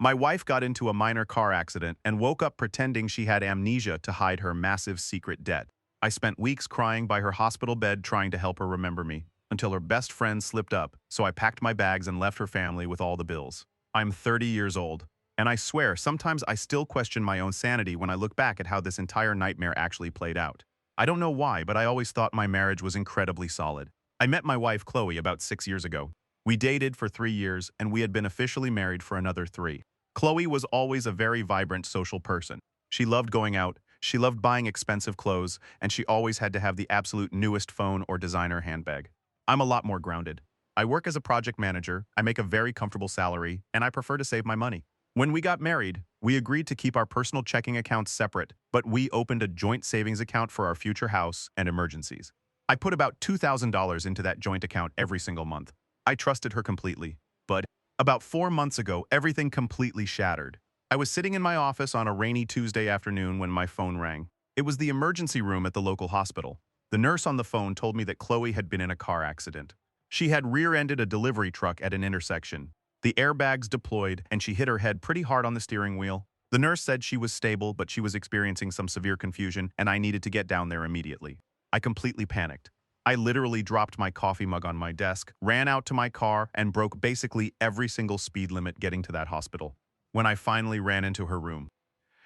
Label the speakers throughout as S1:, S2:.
S1: My wife got into a minor car accident and woke up pretending she had amnesia to hide her massive secret debt. I spent weeks crying by her hospital bed trying to help her remember me, until her best friend slipped up, so I packed my bags and left her family with all the bills. I'm 30 years old, and I swear sometimes I still question my own sanity when I look back at how this entire nightmare actually played out. I don't know why, but I always thought my marriage was incredibly solid. I met my wife Chloe about 6 years ago. We dated for 3 years, and we had been officially married for another 3. Chloe was always a very vibrant social person. She loved going out, she loved buying expensive clothes, and she always had to have the absolute newest phone or designer handbag. I'm a lot more grounded. I work as a project manager, I make a very comfortable salary, and I prefer to save my money. When we got married, we agreed to keep our personal checking accounts separate, but we opened a joint savings account for our future house and emergencies. I put about $2,000 into that joint account every single month. I trusted her completely. But about 4 months ago, everything completely shattered. I was sitting in my office on a rainy Tuesday afternoon when my phone rang. It was the emergency room at the local hospital. The nurse on the phone told me that Chloe had been in a car accident. She had rear-ended a delivery truck at an intersection. The airbags deployed, and she hit her head pretty hard on the steering wheel. The nurse said she was stable, but she was experiencing some severe confusion, and I needed to get down there immediately. I completely panicked. I literally dropped my coffee mug on my desk, ran out to my car, and broke basically every single speed limit getting to that hospital. When I finally ran into her room,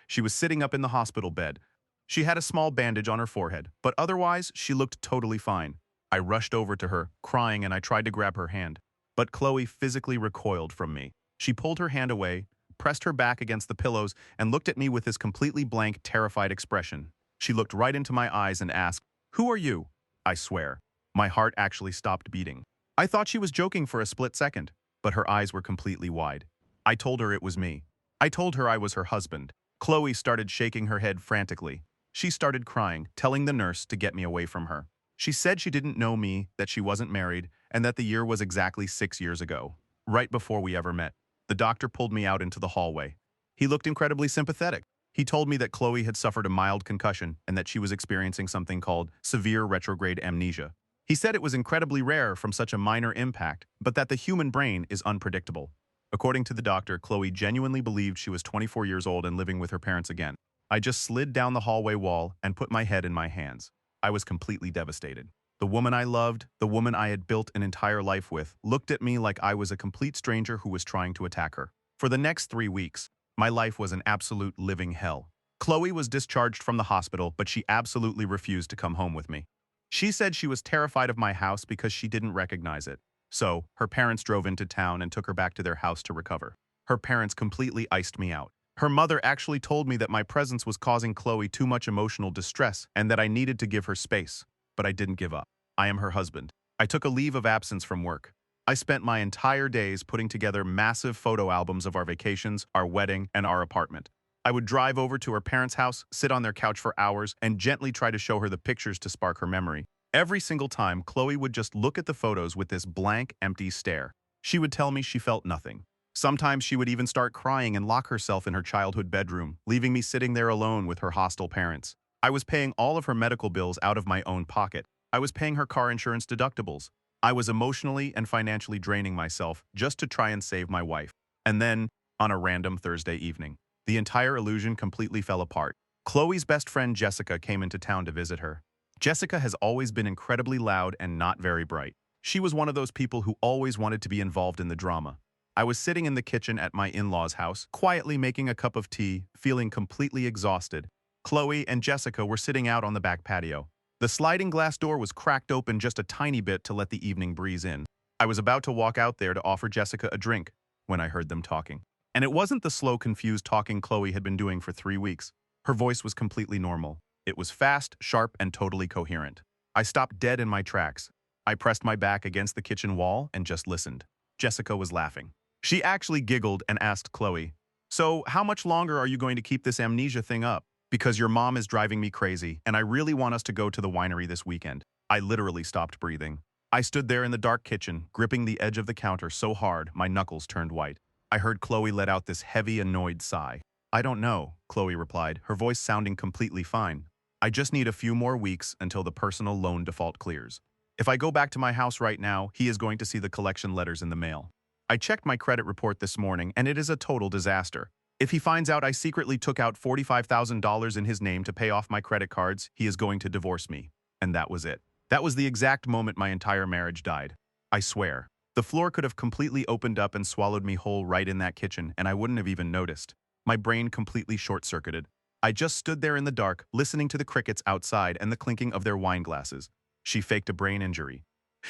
S1: she was sitting up in the hospital bed. She had a small bandage on her forehead, but otherwise, she looked totally fine. I rushed over to her, crying, and I tried to grab her hand. But Chloe physically recoiled from me. She pulled her hand away, pressed her back against the pillows, and looked at me with this completely blank, terrified expression. She looked right into my eyes and asked, "Who are you?" I swear, my heart actually stopped beating. I thought she was joking for a split second, but her eyes were completely wide. I told her it was me. I told her I was her husband. Chloe started shaking her head frantically. She started crying, telling the nurse to get me away from her. She said she didn't know me, that she wasn't married, and that the year was exactly 6 years ago, right before we ever met. The doctor pulled me out into the hallway. He looked incredibly sympathetic. He told me that Chloe had suffered a mild concussion and that she was experiencing something called severe retrograde amnesia. He said it was incredibly rare from such a minor impact, but that the human brain is unpredictable. According to the doctor, Chloe genuinely believed she was 24 years old and living with her parents again. I just slid down the hallway wall and put my head in my hands. I was completely devastated. The woman I loved, the woman I had built an entire life with, looked at me like I was a complete stranger who was trying to attack her. For the next 3 weeks, my life was an absolute living hell. Chloe was discharged from the hospital, but she absolutely refused to come home with me. She said she was terrified of my house because she didn't recognize it. So, her parents drove into town and took her back to their house to recover. Her parents completely iced me out. Her mother actually told me that my presence was causing Chloe too much emotional distress and that I needed to give her space. But I didn't give up. I am her husband. I took a leave of absence from work. I spent my entire days putting together massive photo albums of our vacations, our wedding, and our apartment. I would drive over to her parents' house, sit on their couch for hours, and gently try to show her the pictures to spark her memory. Every single time, Chloe would just look at the photos with this blank, empty stare. She would tell me she felt nothing. Sometimes she would even start crying and lock herself in her childhood bedroom, leaving me sitting there alone with her hostile parents. I was paying all of her medical bills out of my own pocket. I was paying her car insurance deductibles. I was emotionally and financially draining myself just to try and save my wife. And then, on a random Thursday evening, the entire illusion completely fell apart. Chloe's best friend Jessica came into town to visit her. Jessica has always been incredibly loud and not very bright. She was one of those people who always wanted to be involved in the drama. I was sitting in the kitchen at my in-laws' house, quietly making a cup of tea, feeling completely exhausted. Chloe and Jessica were sitting out on the back patio. The sliding glass door was cracked open just a tiny bit to let the evening breeze in. I was about to walk out there to offer Jessica a drink when I heard them talking. And it wasn't the slow, confused talking Chloe had been doing for 3 weeks. Her voice was completely normal. It was fast, sharp, and totally coherent. I stopped dead in my tracks. I pressed my back against the kitchen wall and just listened. Jessica was laughing. She actually giggled and asked Chloe, "So, how much longer are you going to keep this amnesia thing up? Because your mom is driving me crazy, and I really want us to go to the winery this weekend." I literally stopped breathing. I stood there in the dark kitchen, gripping the edge of the counter so hard my knuckles turned white. I heard Chloe let out this heavy, annoyed sigh. "I don't know," Chloe replied, her voice sounding completely fine. "I just need a few more weeks until the personal loan default clears. If I go back to my house right now, he is going to see the collection letters in the mail." I checked my credit report this morning, and it is a total disaster. If he finds out I secretly took out $45,000 in his name to pay off my credit cards, he is going to divorce me. And that was it. That was the exact moment my entire marriage died. I swear. The floor could have completely opened up and swallowed me whole right in that kitchen, and I wouldn't have even noticed. My brain completely short-circuited. I just stood there in the dark, listening to the crickets outside and the clinking of their wine glasses. She faked a brain injury.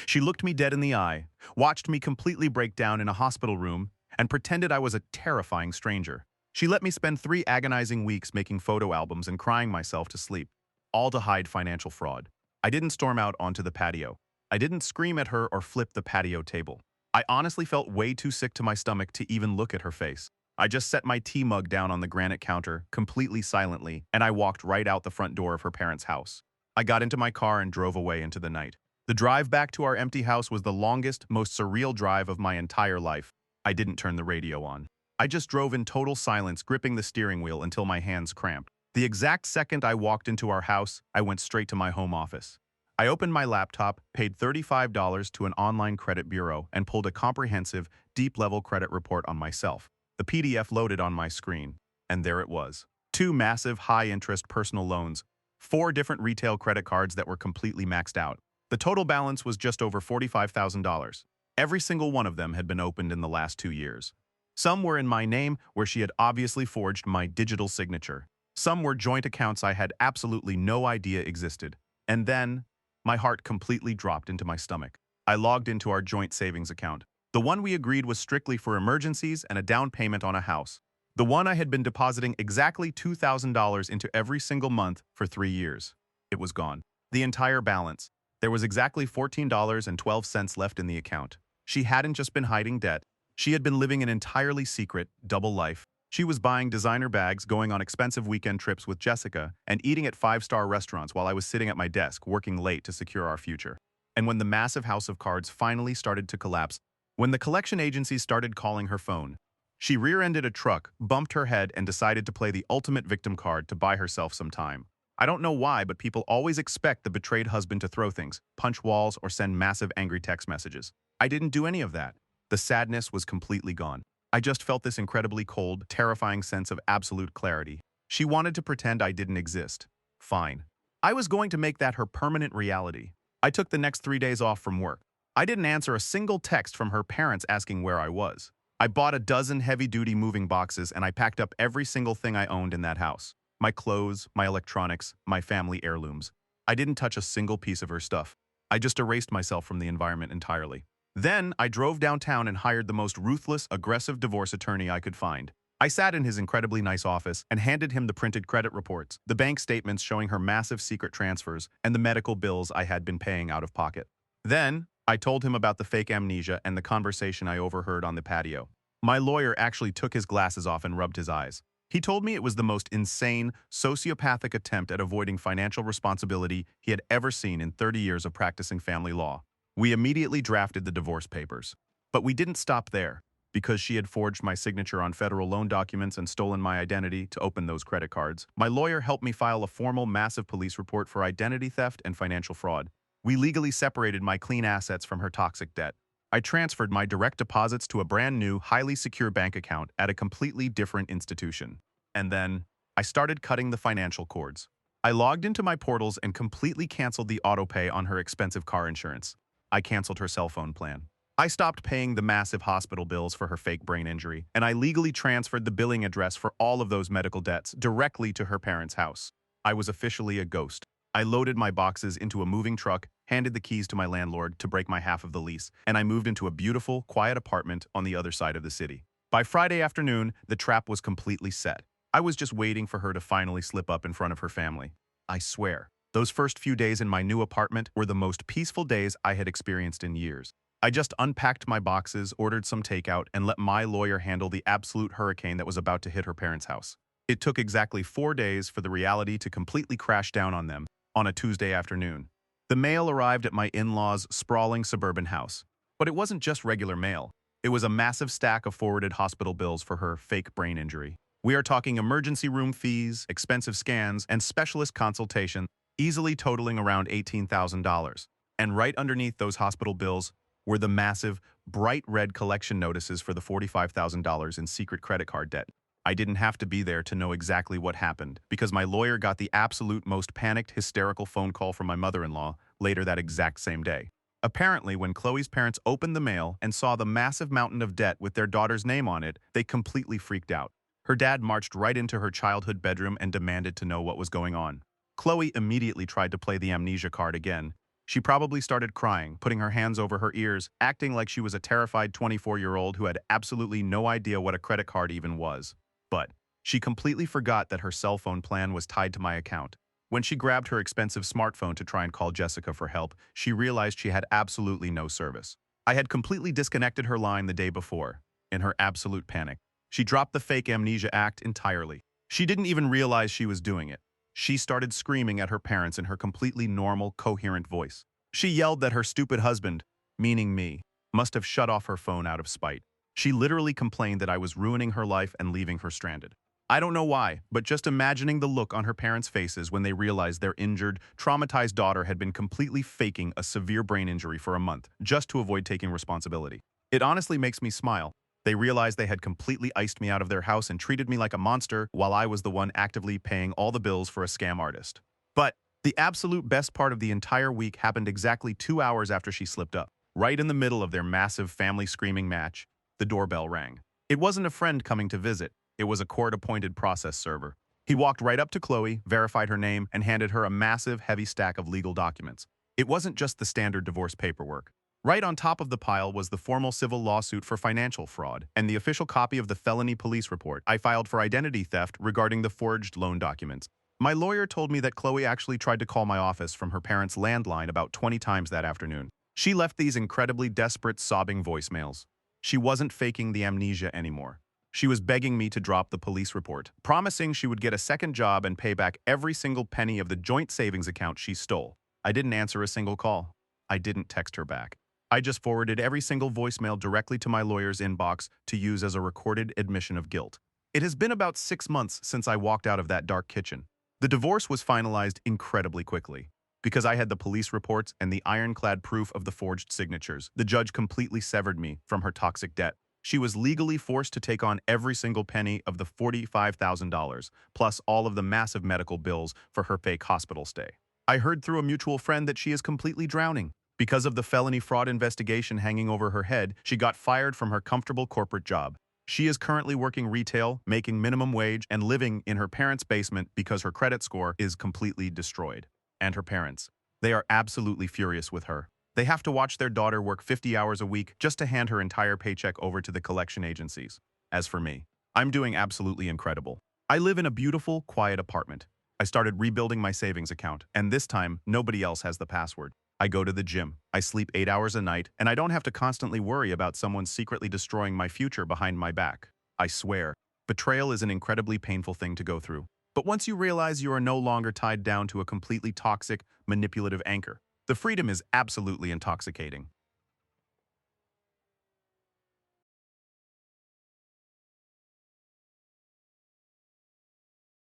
S1: She looked me dead in the eye, watched me completely break down in a hospital room, and pretended I was a terrifying stranger. She let me spend 3 agonizing weeks making photo albums and crying myself to sleep, all to hide financial fraud. I didn't storm out onto the patio. I didn't scream at her or flip the patio table. I honestly felt way too sick to my stomach to even look at her face. I just set my tea mug down on the granite counter, completely silently, and I walked right out the front door of her parents' house. I got into my car and drove away into the night. The drive back to our empty house was the longest, most surreal drive of my entire life. I didn't turn the radio on. I just drove in total silence, gripping the steering wheel until my hands cramped. The exact second I walked into our house, I went straight to my home office. I opened my laptop, paid $35 to an online credit bureau, and pulled a comprehensive, deep-level credit report on myself. The PDF loaded on my screen, and there it was. 2 massive, high-interest personal loans, 4 different retail credit cards that were completely maxed out. The total balance was just over $45,000. Every single one of them had been opened in the last 2 years. Some were in my name, where she had obviously forged my digital signature. Some were joint accounts I had absolutely no idea existed. And then, my heart completely dropped into my stomach. I logged into our joint savings account. The one we agreed was strictly for emergencies and a down payment on a house. The one I had been depositing exactly $2,000 into every single month for 3 years. It was gone. The entire balance. There was exactly $14.12 left in the account. She hadn't just been hiding debt. She had been living an entirely secret, double life. She was buying designer bags, going on expensive weekend trips with Jessica, and eating at 5-star restaurants while I was sitting at my desk working late to secure our future. And when the massive house of cards finally started to collapse, when the collection agency started calling her phone, she rear-ended a truck, bumped her head, and decided to play the ultimate victim card to buy herself some time. I don't know why, but people always expect the betrayed husband to throw things, punch walls, or send massive angry text messages. I didn't do any of that. The sadness was completely gone. I just felt this incredibly cold, terrifying sense of absolute clarity. She wanted to pretend I didn't exist. Fine. I was going to make that her permanent reality. I took the next 3 days off from work. I didn't answer a single text from her parents asking where I was. I bought a dozen heavy-duty moving boxes and I packed up every single thing I owned in that house. My clothes, my electronics, my family heirlooms. I didn't touch a single piece of her stuff. I just erased myself from the environment entirely. Then, I drove downtown and hired the most ruthless, aggressive divorce attorney I could find. I sat in his incredibly nice office and handed him the printed credit reports, the bank statements showing her massive secret transfers, and the medical bills I had been paying out of pocket. Then, I told him about the fake amnesia and the conversation I overheard on the patio. My lawyer actually took his glasses off and rubbed his eyes. He told me it was the most insane, sociopathic attempt at avoiding financial responsibility he had ever seen in 30 years of practicing family law. We immediately drafted the divorce papers. But we didn't stop there. Because she had forged my signature on federal loan documents and stolen my identity to open those credit cards, my lawyer helped me file a formal massive police report for identity theft and financial fraud. We legally separated my clean assets from her toxic debt. I transferred my direct deposits to a brand new, highly secure bank account at a completely different institution. And then, I started cutting the financial cords. I logged into my portals and completely canceled the autopay on her expensive car insurance. I canceled her cell phone plan. I stopped paying the massive hospital bills for her fake brain injury, and I legally transferred the billing address for all of those medical debts directly to her parents' house. I was officially a ghost. I loaded my boxes into a moving truck, handed the keys to my landlord to break my half of the lease, and I moved into a beautiful, quiet apartment on the other side of the city. By Friday afternoon, the trap was completely set. I was just waiting for her to finally slip up in front of her family. I swear, those first few days in my new apartment were the most peaceful days I had experienced in years. I just unpacked my boxes, ordered some takeout, and let my lawyer handle the absolute hurricane that was about to hit her parents' house. It took exactly 4 days for the reality to completely crash down on them on a Tuesday afternoon. The mail arrived at my in-laws' sprawling suburban house. But it wasn't just regular mail. It was a massive stack of forwarded hospital bills for her fake brain injury. We are talking emergency room fees, expensive scans, and specialist consultation, easily totaling around $18,000. And right underneath those hospital bills were the massive, bright red collection notices for the $45,000 in secret credit card debt. I didn't have to be there to know exactly what happened, because my lawyer got the absolute most panicked, hysterical phone call from my mother-in-law later that exact same day. Apparently, when Chloe's parents opened the mail and saw the massive mountain of debt with their daughter's name on it, they completely freaked out. Her dad marched right into her childhood bedroom and demanded to know what was going on. Chloe immediately tried to play the amnesia card again. She probably started crying, putting her hands over her ears, acting like she was a terrified 24-year-old who had absolutely no idea what a credit card even was. But she completely forgot that her cell phone plan was tied to my account. When she grabbed her expensive smartphone to try and call Jessica for help, she realized she had absolutely no service. I had completely disconnected her line the day before. In her absolute panic, she dropped the fake amnesia act entirely. She didn't even realize she was doing it. She started screaming at her parents in her completely normal, coherent voice. She yelled that her stupid husband, meaning me, must have shut off her phone out of spite. She literally complained that I was ruining her life and leaving her stranded. I don't know why, but just imagining the look on her parents' faces when they realized their injured, traumatized daughter had been completely faking a severe brain injury for a month, just to avoid taking responsibility. It honestly makes me smile. They realized they had completely iced me out of their house and treated me like a monster while I was the one actively paying all the bills for a scam artist. But the absolute best part of the entire week happened exactly 2 hours after she slipped up. Right in the middle of their massive family screaming match, the doorbell rang. It wasn't a friend coming to visit. It was a court-appointed process server. He walked right up to Chloe, verified her name, and handed her a massive, heavy stack of legal documents. It wasn't just the standard divorce paperwork. Right on top of the pile was the formal civil lawsuit for financial fraud and the official copy of the felony police report I filed for identity theft regarding the forged loan documents. My lawyer told me that Chloe actually tried to call my office from her parents' landline about 20 times that afternoon. She left these incredibly desperate, sobbing voicemails. She wasn't faking the amnesia anymore. She was begging me to drop the police report, promising she would get a second job and pay back every single penny of the joint savings account she stole. I didn't answer a single call. I didn't text her back. I just forwarded every single voicemail directly to my lawyer's inbox to use as a recorded admission of guilt. It has been about 6 months since I walked out of that dark kitchen. The divorce was finalized incredibly quickly. Because I had the police reports and the ironclad proof of the forged signatures, the judge completely severed me from her toxic debt. She was legally forced to take on every single penny of the $45,000, plus all of the massive medical bills for her fake hospital stay. I heard through a mutual friend that she is completely drowning. Because of the felony fraud investigation hanging over her head, she got fired from her comfortable corporate job. She is currently working retail, making minimum wage, and living in her parents' basement because her credit score is completely destroyed. And her parents. They are absolutely furious with her. They have to watch their daughter work 50 hours a week just to hand her entire paycheck over to the collection agencies. As for me, I'm doing absolutely incredible. I live in a beautiful, quiet apartment. I started rebuilding my savings account, and this time, nobody else has the password. I go to the gym, I sleep 8 hours a night, and I don't have to constantly worry about someone secretly destroying my future behind my back. I swear, betrayal is an incredibly painful thing to go through. But once you realize you are no longer tied down to a completely toxic, manipulative anchor, the freedom is absolutely intoxicating.